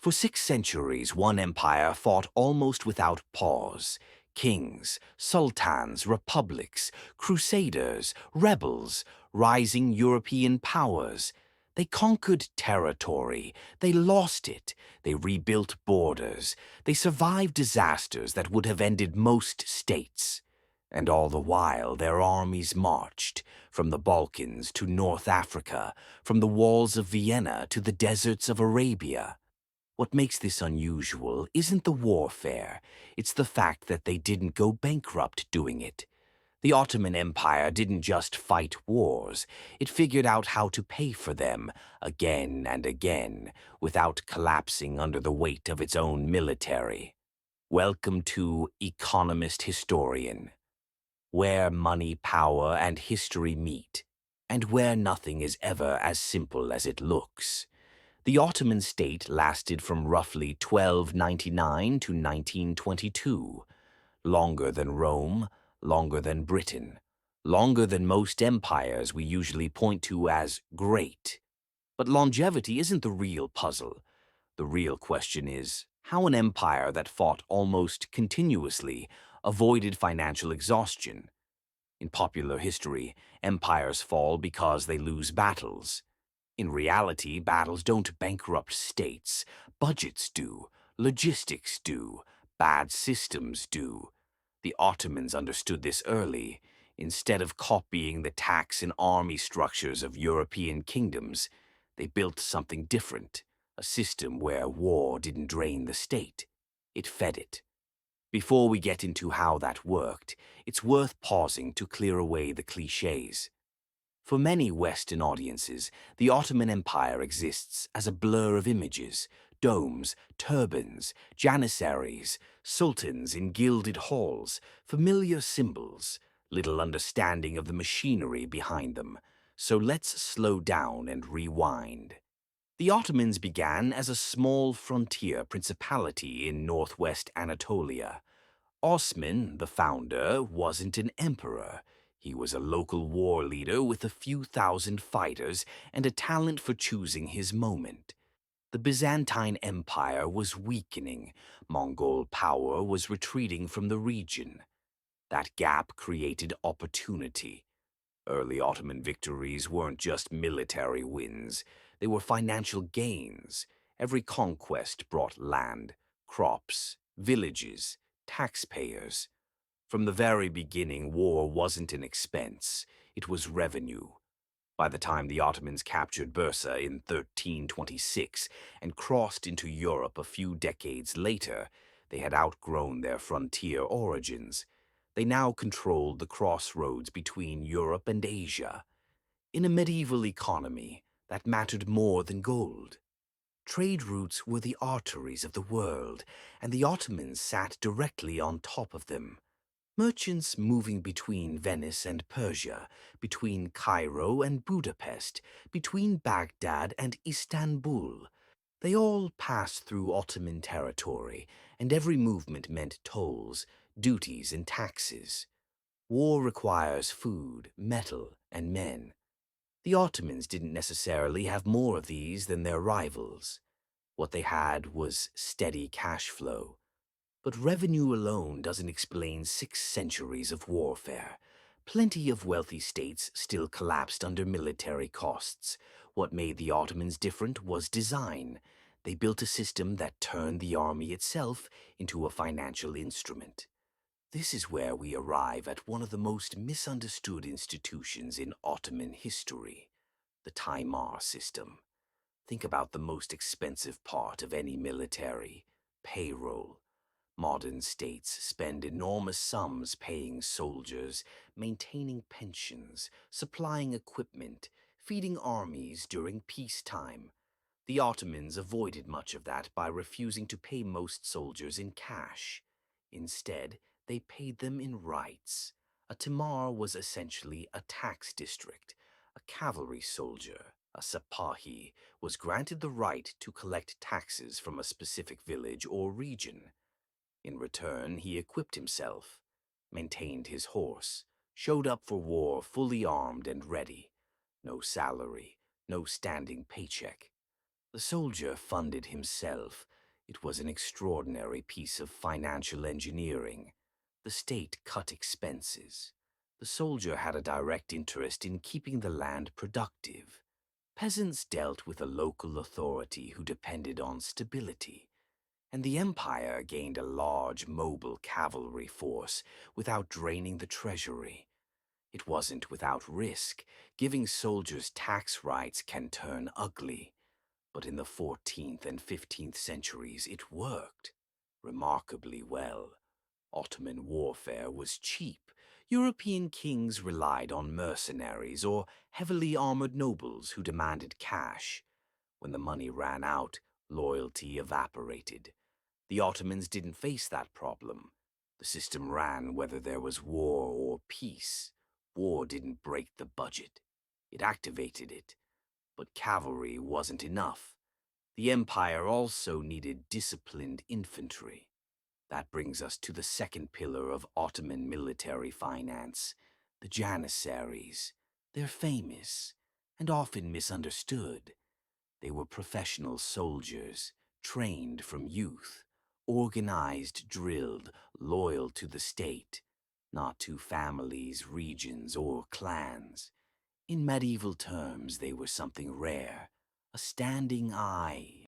For 6 centuries, one empire fought almost without pause. Kings, sultans, republics, crusaders, rebels, rising European powers. They conquered territory, they lost it, they rebuilt borders, they survived disasters that would have ended most states. And all the while their armies marched, from the Balkans to North Africa, from the walls of Vienna to the deserts of Arabia. What makes this unusual isn't the warfare, it's the fact that they didn't go bankrupt doing it. The Ottoman Empire didn't just fight wars, it figured out how to pay for them again and again without collapsing under the weight of its own military. Welcome to Economist Historian, where money, power, and history meet, and where nothing is ever as simple as it looks. The Ottoman state lasted from roughly 1299 to 1922, longer than Rome, longer than Britain, longer than most empires we usually point to as great. But longevity isn't the real puzzle. The real question is how an empire that fought almost continuously avoided financial exhaustion. In popular history, empires fall because they lose battles. In reality, battles don't bankrupt states. Budgets do, logistics do, bad systems do. The Ottomans understood this early. Instead of copying the tax and army structures of European kingdoms, they built something different, a system where war didn't drain the state. It fed it. Before we get into how that worked, it's worth pausing to clear away the cliches. For many Western audiences, the Ottoman Empire exists as a blur of images, domes, turbans, janissaries, sultans in gilded halls, familiar symbols, little understanding of the machinery behind them. So let's slow down and rewind. The Ottomans began as a small frontier principality in northwest Anatolia. Osman, the founder, wasn't an emperor. He was a local war leader with a few thousand fighters and a talent for choosing his moment. The Byzantine Empire was weakening. Mongol power was retreating from the region. That gap created opportunity. Early Ottoman victories weren't just military wins, they were financial gains. Every conquest brought land, crops, villages, taxpayers. From the very beginning, war wasn't an expense, it was revenue. By the time the Ottomans captured Bursa in 1326 and crossed into Europe a few decades later, they had outgrown their frontier origins. They now controlled the crossroads between Europe and Asia. In a medieval economy, that mattered more than gold. Trade routes were the arteries of the world, and the Ottomans sat directly on top of them. Merchants moving between Venice and Persia, between Cairo and Budapest, between Baghdad and Istanbul. They all passed through Ottoman territory, and every movement meant tolls, duties, and taxes. War requires food, metal, and men. The Ottomans didn't necessarily have more of these than their rivals. What they had was steady cash flow. But revenue alone doesn't explain 6 centuries of warfare. Plenty of wealthy states still collapsed under military costs. What made the Ottomans different was design. They built a system that turned the army itself into a financial instrument. This is where we arrive at one of the most misunderstood institutions in Ottoman history, the Taimar system. Think about the most expensive part of any military, payroll. Modern states spend enormous sums paying soldiers, maintaining pensions, supplying equipment, feeding armies during peacetime. The Ottomans avoided much of that by refusing to pay most soldiers in cash. Instead, they paid them in rights. A Timar was essentially a tax district. A cavalry soldier, a Sipahi, was granted the right to collect taxes from a specific village or region. In return, he equipped himself, maintained his horse, showed up for war fully armed and ready. No salary, no standing paycheck. The soldier funded himself, It was an extraordinary piece of financial engineering. The state cut expenses. The soldier had a direct interest in keeping the land productive. Peasants dealt with a local authority who depended on stability, and the empire gained a large mobile cavalry force without draining the treasury. It wasn't without risk. Giving soldiers tax rights can turn ugly. But in the 14th and 15th centuries it worked remarkably well. Ottoman warfare was cheap. European kings relied on mercenaries or heavily armored nobles who demanded cash. When the money ran out, loyalty evaporated. The Ottomans didn't face that problem. The system ran whether there was war or peace. War didn't break the budget. It activated it. But cavalry wasn't enough. The empire also needed disciplined infantry. That brings us to the second pillar of Ottoman military finance, the Janissaries. They're famous and often misunderstood. They were professional soldiers, trained from youth, organized, drilled, loyal to the state, not to families, regions, or clans. In medieval terms, they were something rare, a standing eye